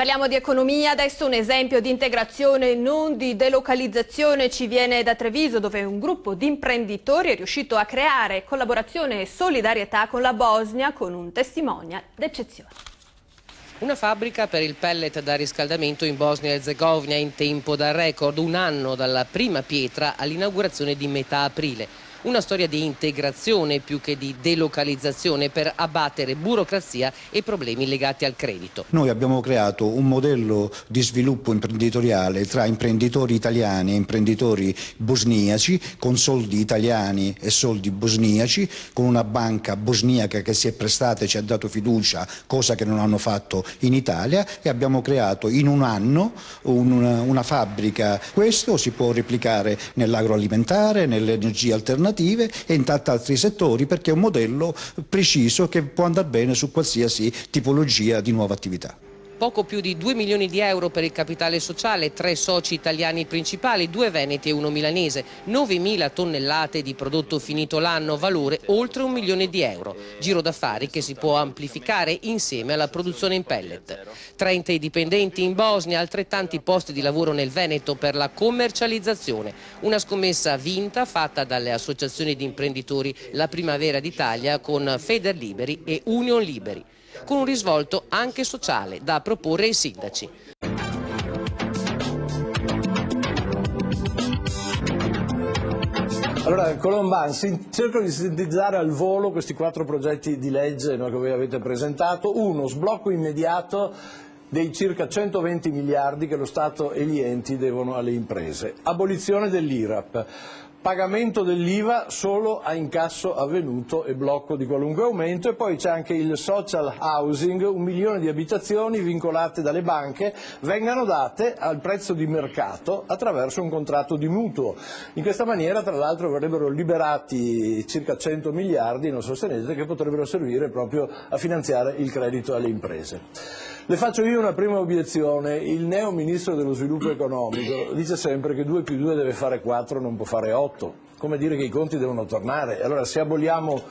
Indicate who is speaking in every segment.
Speaker 1: Parliamo di economia, adesso un esempio di integrazione, non di delocalizzazione, ci viene da Treviso, dove un gruppo di imprenditori è riuscito a creare collaborazione e solidarietà con la Bosnia con un testimonial d'eccezione.
Speaker 2: Una fabbrica per il pellet da riscaldamento in Bosnia e Erzegovina in tempo da record, un anno dalla prima pietra all'inaugurazione di metà aprile. Una storia di integrazione più che di delocalizzazione per abbattere burocrazia e problemi legati al credito.
Speaker 3: Noi abbiamo creato un modello di sviluppo imprenditoriale tra imprenditori italiani e imprenditori bosniaci, con soldi italiani e soldi bosniaci, con una banca bosniaca che si è prestata e ci ha dato fiducia, cosa che non hanno fatto in Italia, e abbiamo creato in un anno una fabbrica. Questo si può replicare nell'agroalimentare, nelle energie alternative e in tanti altri settori, perché è un modello preciso che può andare bene su qualsiasi tipologia di nuova attività.
Speaker 2: Poco più di 2 milioni di euro per il capitale sociale, 3 soci italiani principali, 2 veneti e 1 milanese, 9.000 tonnellate di prodotto finito l'anno, valore oltre 1 milione di euro. Giro d'affari che si può amplificare insieme alla produzione in pellet. 30 i dipendenti in Bosnia, altrettanti posti di lavoro nel Veneto per la commercializzazione. Una scommessa vinta fatta dalle associazioni di imprenditori La Primavera d'Italia con Federliberi e Union Liberi, con un risvolto anche sociale da proporre ai sindaci.
Speaker 4: Allora, Colomban, cerco di sintetizzare al volo questi 4 progetti di legge che voi avete presentato. Uno, sblocco immediato dei circa 120 miliardi che lo Stato e gli enti devono alle imprese. Abolizione dell'IRAP. Pagamento dell'IVA solo a incasso avvenuto e blocco di qualunque aumento, e poi c'è anche il social housing, 1 milione di abitazioni vincolate dalle banche vengano date al prezzo di mercato attraverso un contratto di mutuo. In questa maniera tra l'altro verrebbero liberati circa 100 miliardi, non sostenete, che potrebbero servire proprio a finanziare il credito alle imprese. Le faccio io una prima obiezione: il neo ministro dello sviluppo economico dice sempre che 2 più 2 deve fare 4, non può fare 8, come dire che i conti devono tornare. Allora, se aboliamo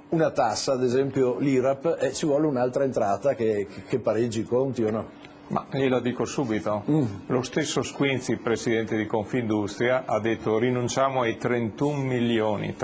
Speaker 4: una tassa, ad esempio l'IRAP, ci vuole un'altra entrata che pareggi i conti, o no?
Speaker 5: Ma glielo dico subito, lo stesso Squinzi, presidente di Confindustria, ha detto rinunciamo ai 31 miliardi,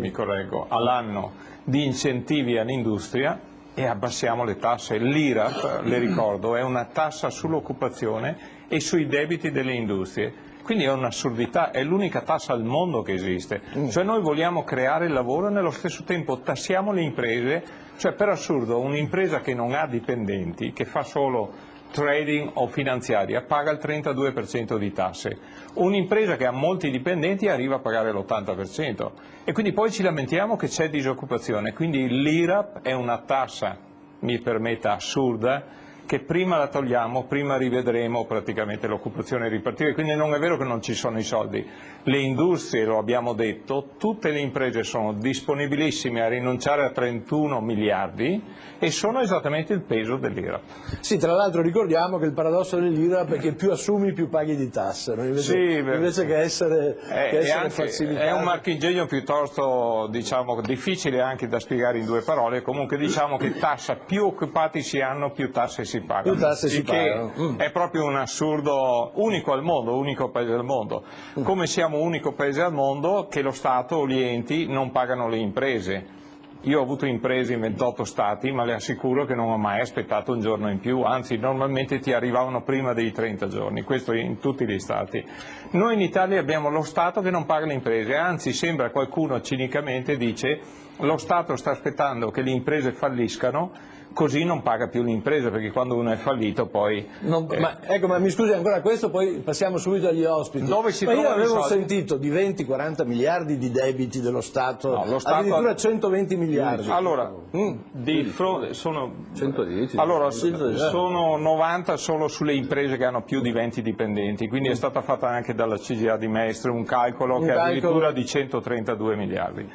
Speaker 5: mi correggo, all'anno di incentivi all'industria e abbassiamo le tasse. L'IRAP, le ricordo, è una tassa sull'occupazione e sui debiti delle industrie. Quindi è un'assurdità, è l'unica tassa al mondo che esiste. Cioè noi vogliamo creare il lavoro e nello stesso tempo tassiamo le imprese, cioè per assurdo un'impresa che non ha dipendenti, che fa solo trading o finanziaria, paga il 32% di tasse. Un'impresa che ha molti dipendenti arriva a pagare l'80%. E quindi poi ci lamentiamo che c'è disoccupazione. Quindi l'IRAP è una tassa, mi permetta, assurda, che prima la togliamo, prima rivedremo praticamente l'occupazione ripartire. Quindi non è vero che non ci sono i soldi. Le industrie, lo abbiamo detto, tutte le imprese sono disponibilissime a rinunciare a 31 miliardi e sono esattamente il peso dell'IRAP.
Speaker 4: Sì, tra l'altro ricordiamo che il paradosso dell'IRAP è che più assumi più paghi di tasse, no? invece che essere falsificato.
Speaker 5: È un marchingegno piuttosto, diciamo, difficile anche da spiegare in 2 parole. Comunque diciamo che tassa, più occupati si hanno, più tasse si pagano.
Speaker 4: Più tasse si pagano.
Speaker 5: È proprio un assurdo unico al mondo, unico paese al mondo. Come siamo unico paese al mondo che lo Stato o gli enti non pagano le imprese. Io ho avuto imprese in 28 stati, ma le assicuro che non ho mai aspettato un giorno in più, anzi normalmente ti arrivavano prima dei 30 giorni, questo in tutti gli stati. Noi in Italia abbiamo lo Stato che non paga le imprese, anzi sembra qualcuno cinicamente dice lo Stato sta aspettando che le imprese falliscano, così non paga più l'impresa, perché quando uno è fallito poi...
Speaker 4: Ma mi scusi ancora questo, poi passiamo subito agli ospiti.
Speaker 5: Dove si
Speaker 4: io avevo sentito di 20-40 miliardi di debiti dello Stato, no, lo Stato addirittura 120 miliardi.
Speaker 5: Allora, sono 110. Allora, sono 90 solo sulle imprese che hanno più di 20 dipendenti, quindi è stata fatta anche dalla CGA di Mestre un calcolo che è addirittura di 132 miliardi.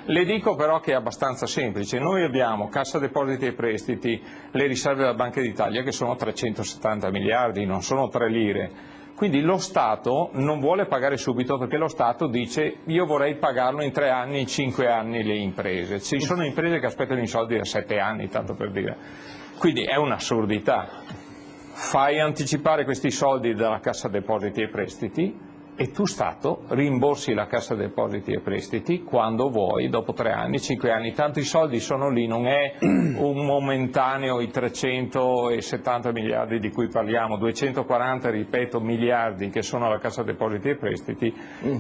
Speaker 5: Le dico però che è abbastanza semplice, noi abbiamo Cassa Depositi e Prestiti, le riserve della Banca d'Italia che sono 370 miliardi, non sono 3 lire. Quindi lo Stato non vuole pagare subito perché lo Stato dice io vorrei pagarlo in 3 anni, in 5 anni le imprese. Ci sono imprese che aspettano i soldi da 7 anni, tanto per dire. Quindi è un'assurdità. Fai anticipare questi soldi dalla Cassa Depositi e Prestiti e tu Stato rimborsi la Cassa Depositi e Prestiti quando vuoi, dopo 3 anni, 5 anni, tanto i soldi sono lì, non è un momentaneo i 370 miliardi di cui parliamo, 240, ripeto, miliardi che sono alla Cassa Depositi e Prestiti,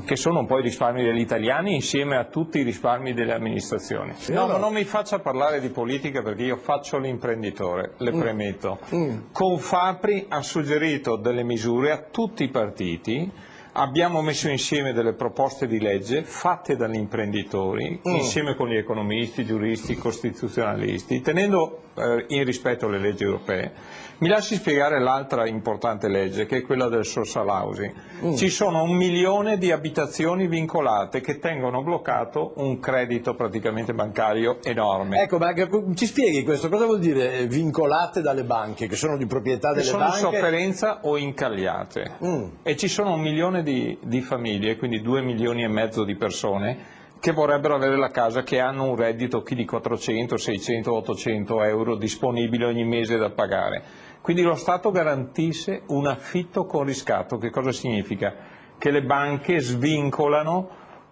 Speaker 5: che sono un po' i risparmi degli italiani insieme a tutti i risparmi delle amministrazioni. No, ma non mi faccia parlare di politica perché io faccio l'imprenditore, le premetto. Confapri ha suggerito delle misure a tutti i partiti. Abbiamo messo insieme delle proposte di legge fatte dagli imprenditori, insieme con gli economisti, giuristi, costituzionalisti, tenendo in rispetto le leggi europee. Mi lasci spiegare l'altra importante legge, che è quella del social housing. Ci sono 1 milione di abitazioni vincolate che tengono bloccato un credito praticamente bancario enorme.
Speaker 4: Ecco, ma ci spieghi questo? Cosa vuol dire vincolate dalle banche, che sono di proprietà delle banche?
Speaker 5: Sono in sofferenza o incagliate. E ci sono 1 milione di famiglie, quindi 2 milioni e mezzo di persone che vorrebbero avere la casa, che hanno un reddito chi di 400, 600, 800 euro disponibile ogni mese da pagare. Quindi lo Stato garantisce un affitto con riscatto. Che cosa significa? Che le banche svincolano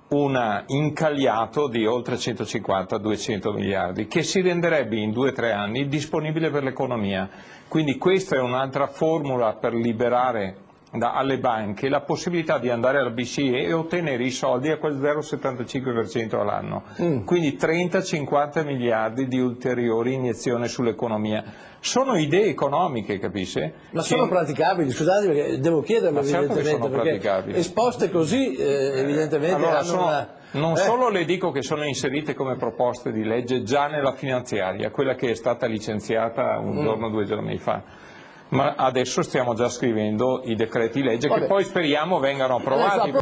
Speaker 5: un incagliato di oltre 150-200 miliardi che si renderebbe in 2-3 anni disponibile per l'economia. Quindi questa è un'altra formula per liberare alle banche la possibilità di andare alla BCE e ottenere i soldi a quel 0,75% all'anno. Quindi 30-50 miliardi di ulteriori iniezioni sull'economia. Sono idee economiche, capisce?
Speaker 4: Ma sono praticabili? Scusate, perché devo chiederlo,
Speaker 5: certo,
Speaker 4: evidentemente,
Speaker 5: che sono
Speaker 4: perché
Speaker 5: praticabili.
Speaker 4: esposte così evidentemente
Speaker 5: allora,
Speaker 4: hanno
Speaker 5: non solo le dico che sono inserite come proposte di legge già nella finanziaria, quella che è stata licenziata un giorno, 2 giorni fa, ma adesso stiamo già scrivendo i decreti legge che poi speriamo vengano approvati.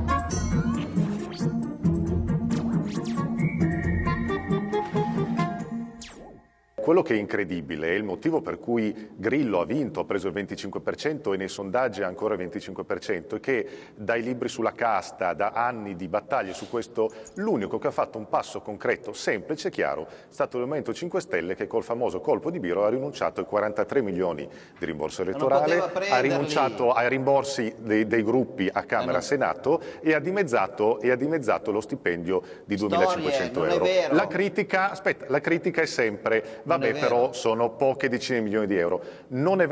Speaker 6: Quello che è incredibile è il motivo per cui Grillo ha vinto, ha preso il 25% e nei sondaggi ha ancora il 25%, è che dai libri sulla casta, da anni di battaglie su questo, l'unico che ha fatto un passo concreto, semplice e chiaro, è stato il Movimento 5 Stelle che col famoso colpo di Biro ha rinunciato ai 43 milioni di rimborso elettorale, ha rinunciato ai rimborsi dei gruppi a Camera e Senato e ha dimezzato lo stipendio di 2.500 euro. La critica è sempre... Vabbè, però sono poche decine di milioni di euro. Non è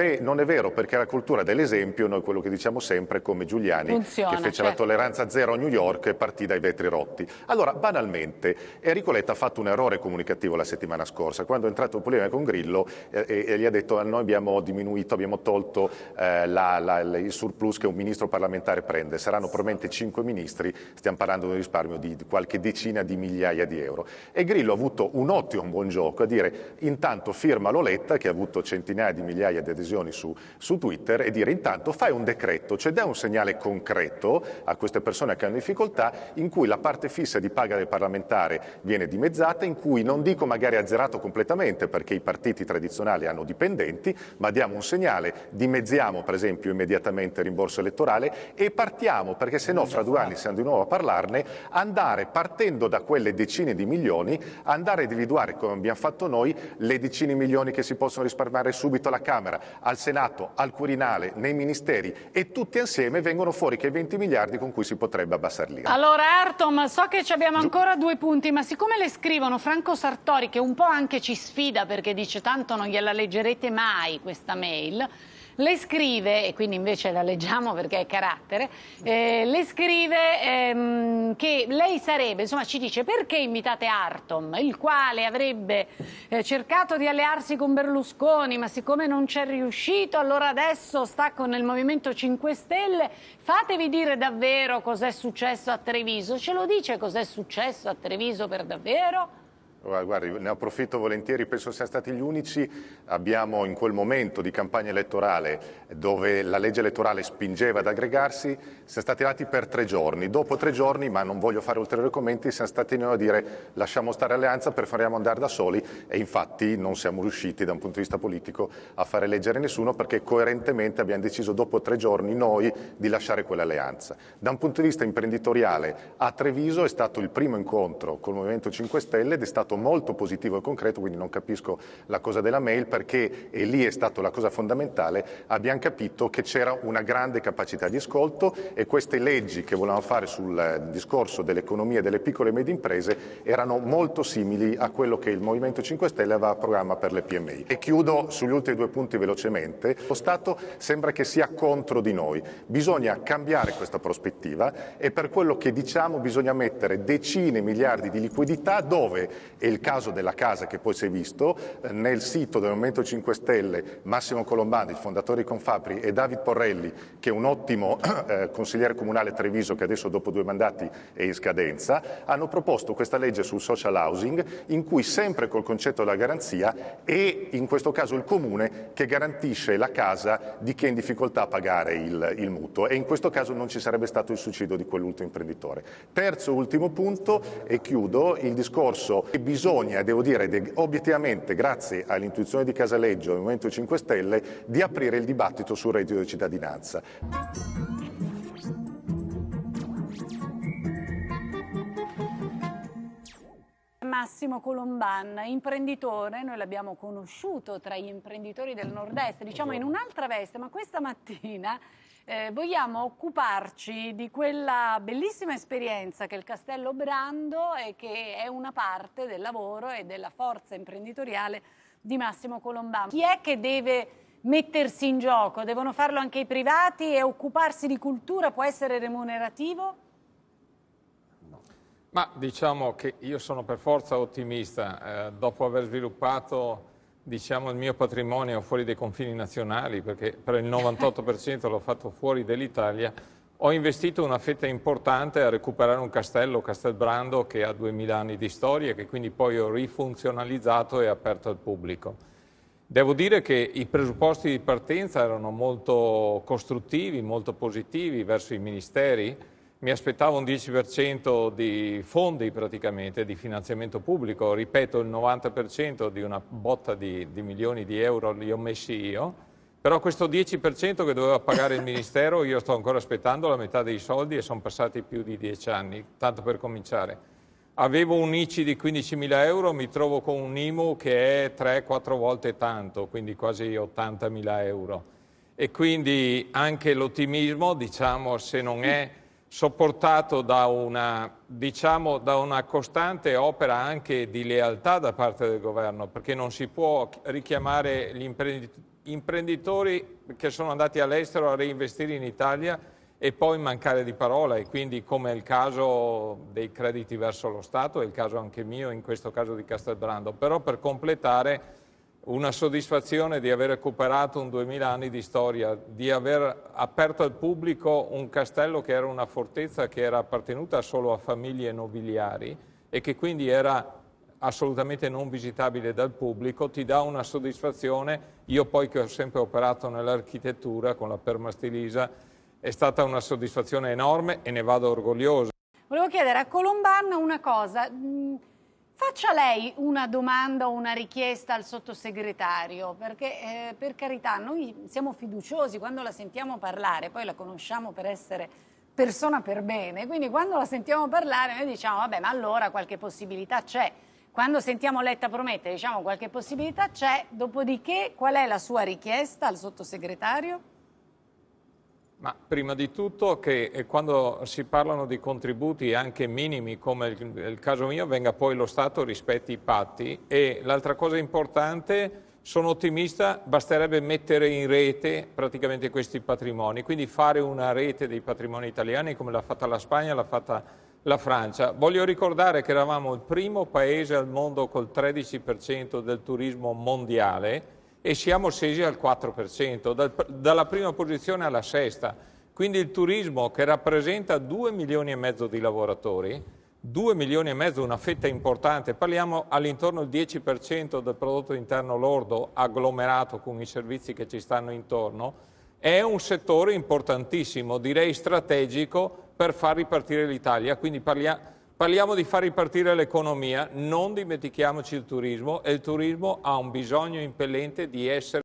Speaker 6: vero, perché la cultura dell'esempio, noi quello che diciamo sempre, come Giuliani, funziona, che fece la tolleranza zero a New York e partì dai vetri rotti. Allora, banalmente, Enrico Letta ha fatto un errore comunicativo la settimana scorsa, quando è entrato in polemica con Grillo e gli ha detto noi abbiamo diminuito, abbiamo tolto il surplus che un ministro parlamentare prende, saranno probabilmente 5 ministri, stiamo parlando di un risparmio di qualche decina di migliaia di euro. E Grillo ha avuto un ottimo buon gioco a dire intanto firmalo Letta, che ha avuto centinaia di migliaia di adesioni su Twitter, e dire intanto fai un decreto, cioè dai un segnale concreto a queste persone che hanno difficoltà, in cui la parte fissa di paga del parlamentare viene dimezzata, in cui non dico magari azzerato completamente perché i partiti tradizionali hanno dipendenti, ma diamo un segnale, dimezziamo per esempio immediatamente il rimborso elettorale e partiamo, perché se no fra 2 anni siamo di nuovo a parlarne, andare partendo da quelle decine di milioni, andare a individuare come abbiamo fatto noi le decine di milioni che si possono risparmiare subito alla Camera, al Senato, al Quirinale, nei ministeri, e tutti insieme vengono fuori che 20 miliardi con cui si potrebbe abbassare l'IRA.
Speaker 7: Allora Artom, so che abbiamo ancora 2 punti, ma siccome le scrivono Franco Sartori, che un po' anche ci sfida perché dice tanto non gliela leggerete mai questa mail, le scrive, e quindi invece la leggiamo perché è carattere, le scrive che lei sarebbe, insomma ci dice perché invitate Artom, il quale avrebbe cercato di allearsi con Berlusconi, ma siccome non c'è riuscito allora adesso sta con il Movimento 5 Stelle, fatevi dire davvero cos'è successo a Treviso, ce lo dice cos'è successo a Treviso per davvero?
Speaker 6: Guardi, ne approfitto volentieri, penso siamo stati gli unici, abbiamo in quel momento di campagna elettorale dove la legge elettorale spingeva ad aggregarsi, siamo stati arrivati per 3 giorni, dopo 3 giorni, ma non voglio fare ulteriori commenti, siamo stati noi a dire lasciamo stare alleanza, preferiamo andare da soli, e infatti non siamo riusciti da un punto di vista politico a fare eleggere nessuno perché coerentemente abbiamo deciso dopo 3 giorni noi di lasciare quell'alleanza. Da un punto di vista imprenditoriale a Treviso è stato il primo incontro col Movimento 5 Stelle ed è stato stato molto positivo e concreto, quindi non capisco la cosa della mail, perché, e lì è stata la cosa fondamentale, abbiamo capito che c'era una grande capacità di ascolto e queste leggi che volevamo fare sul discorso dell'economia e delle piccole e medie imprese erano molto simili a quello che il Movimento 5 Stelle aveva a programma per le PMI. E chiudo sugli ultimi 2 punti velocemente. Lo Stato sembra che sia contro di noi. Bisogna cambiare questa prospettiva e per quello che diciamo bisogna mettere decine miliardi di liquidità dove, è il caso della casa che poi si è visto, nel sito del Movimento 5 Stelle Massimo Colombani, il fondatore di Confapri, e David Porrelli, che è un ottimo consigliere comunale a Treviso che adesso dopo 2 mandati è in scadenza, hanno proposto questa legge sul social housing in cui sempre col concetto della garanzia è in questo caso il comune che garantisce la casa di chi è in difficoltà a pagare il mutuo e in questo caso non ci sarebbe stato il suicidio di quell'ultimo imprenditore. Terzo, ultimo punto e chiudo, il discorso che bisogna, devo dire obiettivamente grazie all'intuizione di Casaleggio e del Movimento 5 Stelle, di aprire il dibattito sul reddito di cittadinanza.
Speaker 7: Massimo Colomban, imprenditore, noi l'abbiamo conosciuto tra gli imprenditori del nord-est, diciamo in un'altra veste, ma questa mattina vogliamo occuparci di quella bellissima esperienza che è il Castello Brando e che è una parte del lavoro e della forza imprenditoriale di Massimo Colomban. Chi è che deve mettersi in gioco? Devono farlo anche i privati e occuparsi di cultura può essere remunerativo?
Speaker 5: Ma diciamo che io sono per forza ottimista, dopo aver sviluppato diciamo, il mio patrimonio fuori dai confini nazionali, perché per il 98% l'ho fatto fuori dall'Italia, ho investito una fetta importante a recuperare un castello, Castelbrando, che ha 2000 anni di storia, che quindi poi ho rifunzionalizzato e aperto al pubblico. Devo dire che i presupposti di partenza erano molto costruttivi, molto positivi verso i ministeri. Mi aspettavo un 10% di fondi praticamente, di finanziamento pubblico, ripeto il 90% di una botta di milioni di euro li ho messi io, però questo 10% che doveva pagare il Ministero io sto ancora aspettando la metà dei soldi e sono passati più di 10 anni, tanto per cominciare. Avevo un ICI di 15.000 euro, mi trovo con un IMU che è 3-4 volte tanto, quindi quasi 80.000 euro. E quindi anche l'ottimismo, diciamo, se non è sopportato da una costante opera anche di lealtà da parte del governo, perché non si può richiamare gli imprenditori che sono andati all'estero a reinvestire in Italia e poi mancare di parola, e quindi come è il caso dei crediti verso lo Stato, è il caso anche mio, in questo caso di Castelbrando, però per completare una soddisfazione di aver recuperato un 2000 anni di storia, di aver aperto al pubblico un castello che era una fortezza che era appartenuta solo a famiglie nobiliari e che quindi era assolutamente non visitabile dal pubblico, ti dà una soddisfazione. Io poi che ho sempre operato nell'architettura con la Permastilisa, è stata una soddisfazione enorme e ne vado orgoglioso.
Speaker 7: Volevo chiedere a Colomban una cosa. Faccia lei una domanda o una richiesta al sottosegretario, perché per carità noi siamo fiduciosi quando la sentiamo parlare, poi la conosciamo per essere persona per bene, quindi quando la sentiamo parlare noi diciamo vabbè ma allora qualche possibilità c'è, quando sentiamo Letta promettere diciamo qualche possibilità c'è, dopodiché qual è la sua richiesta al sottosegretario?
Speaker 5: Ma prima di tutto che quando si parlano di contributi anche minimi come il caso mio venga poi lo Stato rispetti i patti, e l'altra cosa importante, sono ottimista, basterebbe mettere in rete praticamente questi patrimoni, quindi fare una rete dei patrimoni italiani come l'ha fatta la Spagna, l'ha fatta la Francia. Voglio ricordare che eravamo il primo paese al mondo col 13% del turismo mondiale, e siamo scesi al 4%, dalla prima posizione alla sesta. Quindi il turismo, che rappresenta 2,5 milioni di lavoratori, 2,5 milioni, una fetta importante, parliamo all'intorno del 10% del prodotto interno lordo agglomerato con i servizi che ci stanno intorno, è un settore importantissimo, direi strategico, per far ripartire l'Italia. Quindi parliamo di far ripartire l'economia, non dimentichiamoci il turismo, e il turismo ha un bisogno impellente di essere